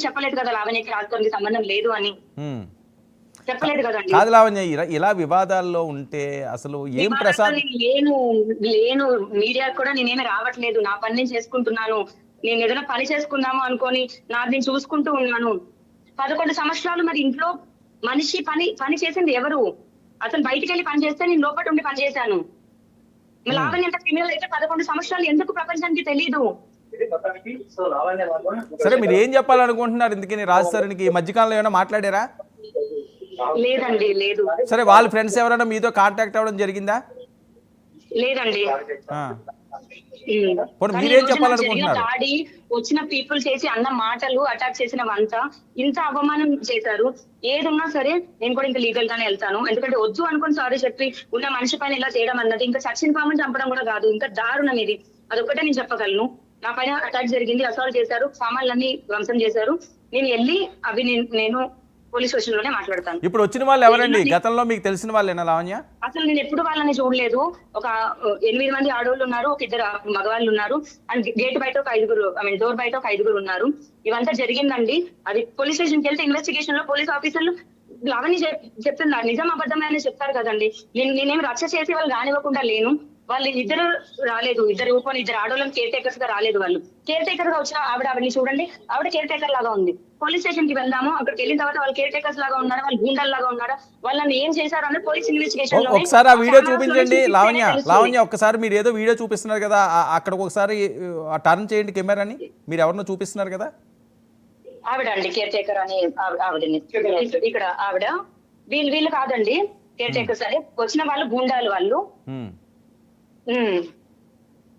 చెప్పలేదు కదా లావణ్యకి రాజుగారికి సంబంధం లేదు అని. చెప్పలేదు కదండి. కాదు లావణ్య, ఇలా వివాదాల్లో ఉంటే అసలు ఏం ప్రసాద్ లేను లేను మీడియా కూడా నేనేమి రావట్లేదు. నా పని నేను చేసుకుంటున్నాను. నేను ఏదైనా పని చేసుకుందాము అనుకొని నాది నేను చూసుకుంటూ ఉన్నాను. 11 సంవత్సరాలు మరి ఇంట్లో మనిషి పని చేసింది ఎవరు? అతను బయటికి వెళ్ళి పని చేస్తే నేను లోపల ఉండి పని చేశాను. లావణ్య ఎంత క్రిమినల్ అయితే 11 సంవత్సరాలు ఎందుకు ప్రపంచానికి తెలీదు? సరే, మీరు ఏం చెప్పాలనుకుంటున్నారు ఇందుకని రాజ్ సార్కి? ఈ మధ్యకాలంలో ఏమైనా మాట్లాడారా? లేదండి, లేదు. సరే, వాళ్ళ ఫ్రెండ్స్ ఎవరైనా మీతో కాంటాక్ట్ అవ్వడం జరిగిందా? లేదండి. మీరేం చెప్పాలనుకుంటున్నారు? దాడి వచ్చిన పీపుల్ చేసి అన్న మాటలు, అటాక్ చేసినవంతా ఇంత అవమానం చేశారు. ఏదున్నా సరే నేను కూడా ఇంకా లీగల్ గానే వెళ్తాను. ఎందుకంటే వద్దు అనుకుని సారీ చెప్పి ఉన్న మనిషి పైన ఇలా చేయడం అన్నది ఇంకా చచ్చిన పాముని చంపడం కూడా కాదు, ఇంకా దారుణం ఇది. అదొక్కటే నేను చెప్పగలను. నా పైన అటాక్ జరిగింది, అసాల్ట్ చేశారు, సామాన్లన్నీ ధ్వంసం చేశారు. నేను వెళ్ళి అవి నేను పోలీస్ స్టేషన్ లోనే మాట్లాడతాను. ఇప్పుడు వచ్చిన వాళ్ళు ఎవరండి? గతంలో మీకు తెలిసిన వాళ్ళేనా లావణ్య? అసలు నేను ఎప్పుడు వాళ్ళని చూడలేదు. ఒక 8 మంది ఆడవాళ్ళు ఉన్నారు, ఒక 2 మగవాళ్ళు ఉన్నారు. అండ్ గేట్ బయట ఒక 5 డోర్ బయట ఒక 5 ఉన్నారు. ఇవంతా జరిగిందండి. అది పోలీస్ స్టేషన్కి వెళ్తే ఇన్వెస్టిగేషన్ లో పోలీస్ ఆఫీసర్లు లావణ్య చెప్తున్నారు, నిజం అబద్ధమే అని చెప్తారు కదండి. నేనేమి రచ్చ చేసి వాళ్ళు రానివ్వకుండా లేను. వాళ్ళు ఇద్దరు రాలేదు, ఇద్దరు ఆడోళ్ళని కేర్ టేకర్స్ గా రాలేదు. వాళ్ళు కేర్ టేకర్ గా వచ్చిన ఆవిడని చూడండి, ఆవిడ కేర్ టేకర్ లాగా ఉంది. పోలీస్ స్టేషన్ కి వెళ్దాము, అక్కడికి వెళ్ళిన తర్వాత వాళ్ళు కేర్ టేకర్స్ లాగా ఉన్నారా, వాళ్ళు గూండాల్ లాగా ఉన్నారా, వాళ్ళని ఏం చేశారు అనేది పోలీస్ ఇన్వెస్టిగేషన్ లో. ఒకసారి ఆ వీడియో చూపించండి లావణ్య. ఒక్కసారి మీరు ఏదో వీడియో చూపిస్తున్నారు కదా, అక్కడ ఒకసారి టర్న్ చేయండి కెమెరాని. మీరు ఎవరినో చూపిస్తున్నారు కదా, ఆవిడ అండి కేర్ టేకర్ అని ఆవిడని ఇక్కడ ఆవిడ. వీళ్ళు కాదండి కేర్ టేకర్స్ అని. వచ్చిన వాళ్ళు గూండాలు వాళ్ళు.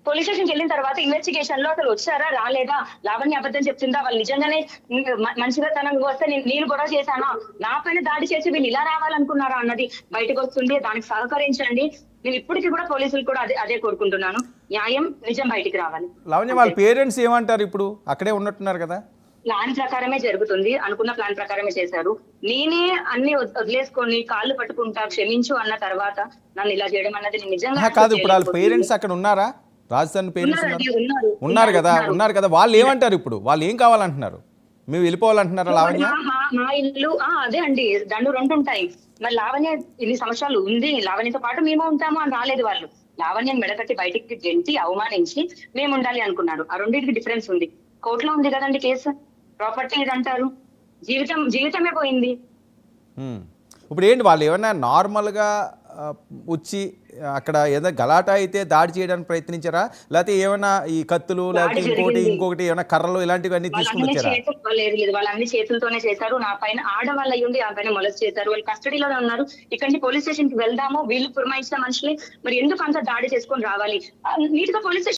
పోలీస్ స్టేషన్కి వెళ్ళిన తర్వాత ఇన్వెస్టిగేషన్ లో అసలు వచ్చారా రాలేదా, లావణ్య అబద్ధం చెప్తుందా, వాళ్ళు నిజంగానే మంచిగా తనకు వస్తే నేను గొడవ చేశానా, నా పైన దాడి చేసి వీళ్ళు ఇలా రావాలనుకున్నారా అన్నది బయటకు వస్తుంది. దానికి సహకరించండి. నేను ఇప్పటికీ కూడా పోలీసులు కూడా అదే కోరుకుంటున్నాను. న్యాయం, నిజం బయటికి రావాలి. లావణ్య, వాళ్ళ పేరెంట్స్ ఏమంటారు? ఇప్పుడు అక్కడే ఉన్నట్టున్నారు కదా. ప్లాన్ ప్రకారమే జరుగుతుంది, అనుకున్న ప్లాన్ ప్రకారమే చేశారు. నేనే అన్ని వదిలేసుకొని కాళ్ళు పట్టుకుంటా క్షమించు అన్న తర్వాత నన్ను ఇలా చేయడం అన్నది నిజంగా కాదు. ఇప్పుడు వాళ్ళ పేరెంట్స్ అక్కడ ఉన్నారా? రాజస్థాన్ పేరెంట్స్ ఉన్నారు కదా. వాళ్ళు ఏమంటారు? ఇప్పుడు వాళ్ళు ఏం కావాలంటున్నారు? మేము వెళ్ళిపోవాలంటున్నారా లావణ్య? మా ఇల్లు అదే అండి, దండు 2 ఉంటాయి. మరి లావణ్య ఇన్ని సంవత్సరాలు ఉంది, లావణ్యతో పాటు మేము ఉంటాము అని రాలేదు వాళ్ళు. లావణ్యని మెడకట్టి బయటికి గెంటి అవమానించి మేము ఉండాలి అనుకున్నారు. ఆ రెండింటికి డిఫరెన్స్ ఉంది. కోర్టులో ఉంది కదండి కేసు. ప్రాపర్టీ ఇది అంటారు, జీవితమే పోయింది. ఇప్పుడు ఏంటి వాళ్ళు ఏమన్నా నార్మల్గా వచ్చి అక్కడ ఏదైనా గలాటా అయితే దాడి చేయడానికి ప్రయత్నించారా, లేకపోతే ఏమైనా ఈ కత్తులు లేకపోతే ఇంకొకటి ఏమైనా కర్రలు ఇలాంటివన్నీ తీసుకుని వచ్చారా? లేదు, వాళ్ళు అన్ని చేతులతోనే చేశారు. నా పైన ఆడవాళ్ళు అయ్యుండి ఆ పైన మొలస్ చేశారు. వాళ్ళు కస్టడీలోనే ఉన్నారు. ఇక్కడ నుంచి పోలీస్ స్టేషన్ కి వెళ్దాము, వీళ్ళు పురమాయించిన మనుషులే మరి ఎందుకు అంత దాడి చేసుకొని రావాలి? నీట్ గా పోలీస్